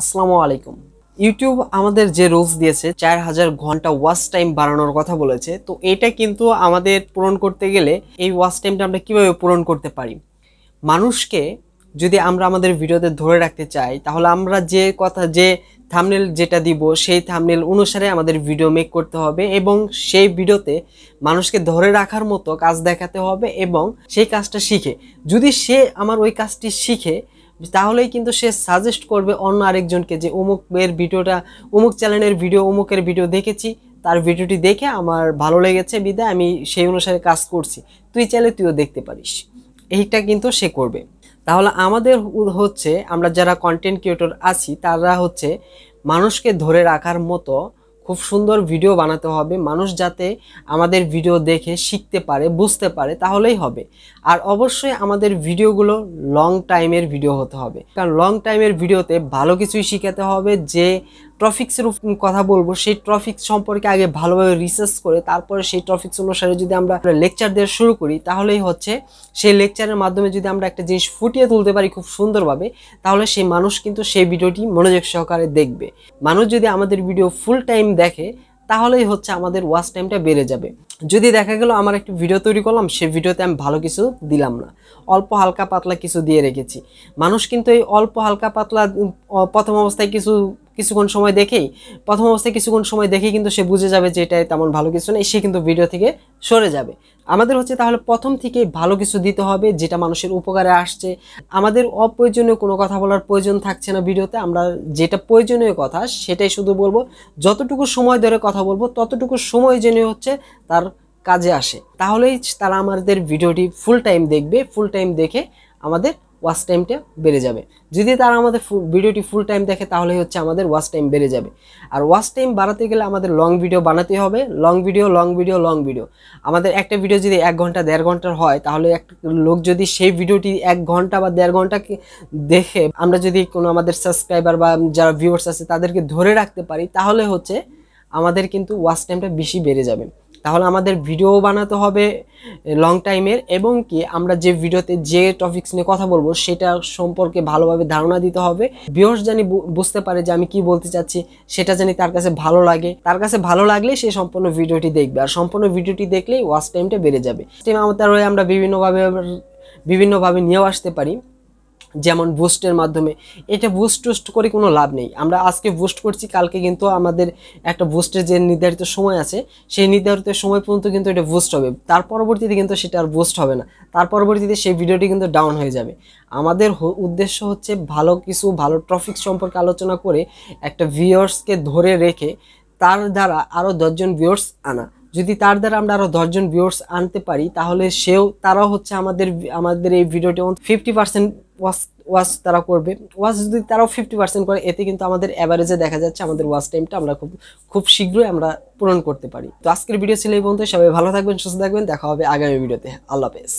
আসসালামু আলাইকুম। ইউটিউব আমাদের যে রুলস দিয়েছে 4000 ঘন্টা ওয়াচ টাইম বাড়ানোর কথা বলেছে, তো এটা কিন্তু আমাদের পূরণ করতে গেলে এই ওয়াচ টাইমটা আমরা কিভাবে পূরণ করতে পারি। মানুষকে যদি আমরা আমাদের ভিডিওতে ধরে রাখতে চাই, তাহলে আমরা যে থাম্বনেল যেটা দিব সেই থাম্বনেল অনুসারে আমাদের ভিডিও মেক করতে হবে এবং সেই ভিডিওতে মানুষকে ধরে রাখার মতো কাজ দেখাতে হবে এবং সেই কাজটা শিখে, যদি সে আমার ওই কাজটি শিখে তাহলেই কিন্তু সে সাজেস্ট করবে অন্য আরেকজনকে যে অমুকের ভিডিওটা, অমুক চ্যানেলের ভিডিও, অমুকের ভিডিও দেখেছি, তার ভিডিওটি দেখে আমার ভালো লেগেছে বিধায় আমি সেই অনুসারে কাজ করছি, তুই চাইলে তুইও দেখতে পারিস। এইটা কিন্তু সে করবে। তাহলে আমাদের হচ্ছে, আমরা যারা কন্টেন্ট ক্রিয়েটর আছি তারা হচ্ছে মানুষকে ধরে রাখার মতো খুব সুন্দর ভিডিও বানাতে হবে, মানুষ যাতে আমাদের ভিডিও দেখে শিখতে পারে, বুঝতে পারে, তাহলেই হবে। আর অবশ্যই আমাদের ভিডিওগুলো লং টাইমের ভিডিও হতে হবে, কারণ লং টাইমের ভিডিওতে ভালো কিছুই শিখাতে হবে। যে টপিক্সের কথা বলবো সেই টপিক্স সম্পর্কে আগে ভালোভাবে রিসার্চ করে তারপরে সেই টপিক্স অনুসারে যদি আমরা লেকচার দেওয়া শুরু করি, তাহলেই হচ্ছে সেই লেকচারের মাধ্যমে যদি আমরা একটা জিনিস ফুটিয়ে তুলতে পারি খুব সুন্দরভাবে, তাহলে সেই মানুষ কিন্তু সেই ভিডিওটি মনোযোগ সহকারে দেখবে। মানুষ যদি আমাদের ভিডিও ফুল টাইম দেখে তাহলেই হচ্ছে আমাদের ওয়াচ টাইমটা বেড়ে যাবে। যদি দেখা গেল আমার একটা ভিডিও তৈরি করলাম, সেই ভিডিওতে আমি ভালো কিছু দিলাম না, অল্প হালকা পাতলা কিছু দিয়ে রেখেছি, মানুষ কিন্তু এই অল্প হালকা পাতলা প্রথম অবস্থায় কিছুক্ষণ সময় দেখেই কিন্তু সে বুঝে যাবে যে এটাই তেমন ভালো কিছু নেই, সে কিন্তু ভিডিও থেকে সরে যাবে। আমাদের হচ্ছে তাহলে প্রথম থেকে ভালো কিছু দিতে হবে যেটা মানুষের উপকারে আসছে। আমাদের অপ্রয়োজনীয় কোনো কথা বলার প্রয়োজন থাকছে না ভিডিওতে, আমরা যেটা প্রয়োজনীয় কথা সেটাই শুধু বলবো। যতটুকু সময় ধরে কথা বলবো ততটুকু সময় জেনে হচ্ছে তার কাজে আসে, তাহলেই তারা আমাদের ভিডিওটি ফুল টাইম দেখবে। ফুল টাইম দেখে আমাদের ওয়াচ টাইমটা বেড়ে যাবে। যদি তারা আমাদের ভিডিওটি ফুল টাইম দেখে তাহলে হচ্ছে আমাদের ওয়াচ টাইম বেড়ে যাবে। আর ওয়াচ টাইম বাড়াতে গেলে আমাদের লং ভিডিও বানাতে হবে। Long video. আমাদের একটা ভিডিও যদি 1 ঘন্টা 1.5 ঘন্টার হয়, তাহলে একটা লোক যদি সেই ভিডিওটি 1 ঘন্টা বা 1.5 ঘন্টাকে দেখে, আমরা যদি কোনো আমাদের সাবস্ক্রাইবার বা যারা ভিউয়ার্স আছে তাদেরকে ধরে রাখতে পারি, তাহলে হচ্ছে আমাদের কিন্তু ওয়াচ টাইমটা বেশি বেড়ে যাবে। তাহলে আমাদের ভিডিও বানাতে হবে লং টাইমের, এবং কি আমরা যে ভিডিওতে যে টপিকস নিয়ে কথা বলবো সেটা সম্পর্কে ভালোভাবে ধারণা দিতে হবে। ভিউয়ার্স জানি বুঝতে পারে যে আমি কি বলতে চাচ্ছি, সেটা জানি তার কাছে ভালো লাগে, তার কাছে ভালো লাগলে সে সম্পূর্ণ ভিডিওটি দেখবে, আর সম্পূর্ণ ভিডিওটি দেখলেই ওয়াচ টাইমটা বেড়ে যাবে। আমাদের আমরা বিভিন্নভাবে নিয়েও আসতে পারি, যেমন বুস্টের মাধ্যমে। এটা বুস্ট করে কোনো লাভ নেই। আমরা আজকে বুস্ট করছি, কালকে কিন্তু আমাদের একটা বুস্টের যে নির্ধারিত সময় আছে সেই নির্ধারিত সময় পর্যন্ত কিন্তু এটা বুস্ট হবে, তার পরবর্তীতে কিন্তু সেটা আর বুস্ট হবে না, তার পরবর্তীতে সেই ভিডিওটি কিন্তু ডাউন হয়ে যাবে। আমাদের উদ্দেশ্য হচ্ছে ভালো টপিক সম্পর্কে আলোচনা করে একটা ভিউয়ার্সকে ধরে রেখে তার দ্বারা আরও 10 জন ভিউয়ার্স আনা। যদি তার দ্বারা আমরা আরও 10 জন ভিউয়ার্স আনতে পারি, তাহলে তারাও হচ্ছে আমাদের এই ভিডিওটি 50% ওয়াচ তারা করবে। ওয়াচ যদি তারাও 50% করে, এতে কিন্তু আমাদের অ্যাভারেজে দেখা যাচ্ছে আমাদের ওয়াচ টাইমটা আমরা খুব শীঘ্রই আমরা পূরণ করতে পারি। তো আজকের ভিডিও ছিল এই পর্যন্ত। সবাই ভালো থাকবেন, সুস্থ থাকবেন, দেখা হবে আগামী ভিডিওতে। আল্লাহ হাফেজ।